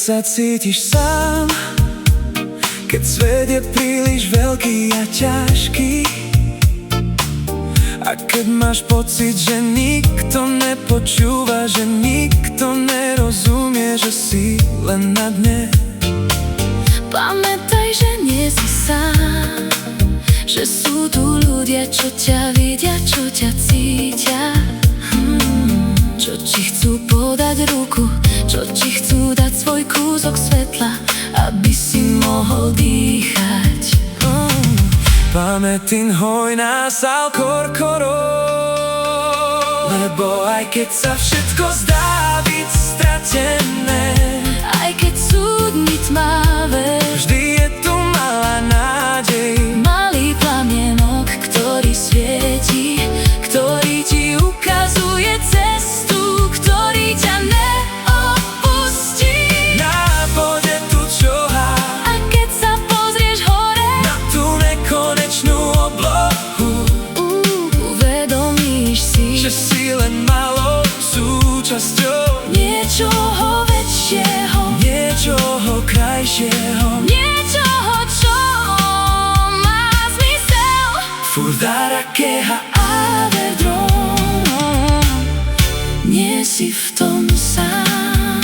sa cítiš sám, keď svet je príliš veľký a ťažký, a keď máš pocit, že nikto nepočúva, že nikto nerozumie, že si len na dne. Pamätaj, že nie si sám, že sú tu ľudia, čo ťa vidia, čo ťa cítia, čo ti chcú podať ruku, čo ti chcú dať svoj kúsok svetla, aby si mohol dýchať. Pamätin hojná sál korkoro, lebo aj keď sa všetko zdá byť stratené, aj keď sú dni tmavé, vždy je tu malá nádej. malý plamienok, ktorý svieti, ktorý ti ukazuje cestu, ktorý ťa neopustí. Nápode tu čohá, A keď sa pozrieš hore, na tú nekonečnú oblohu, uvedomíš si, že si len malou súčasťou niečoho väčšieho, niečoho krajšieho, niečoho, čo má zmysel. Furdara keha Averdron, nie si v tom sám.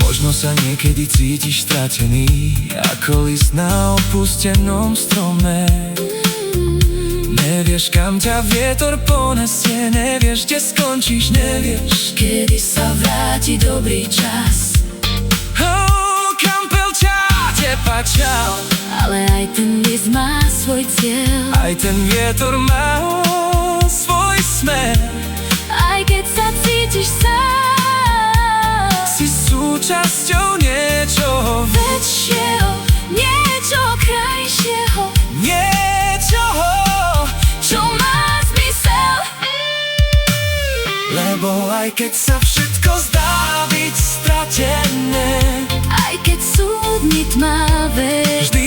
Možno sa niekedy cítiš stratený, ako list na opustenom strome. Nevieš, kam ťa vietor ponesie, nevieš, kde skončíš, nevieš, Kedy sa vráti dobrý čas, kam pelča tepa čal. ale aj ten list má svoj cieľ. Aj ten vietor má svoj smer. Aj keď sa cítiš sám, Si súčasťou niečoho, väčšieho, niečoho krajšieho, niečoho, čo má zmysel. lebo aj keď sa všetko zdá byť stratené, Aj keď sú dni tmavé, vždy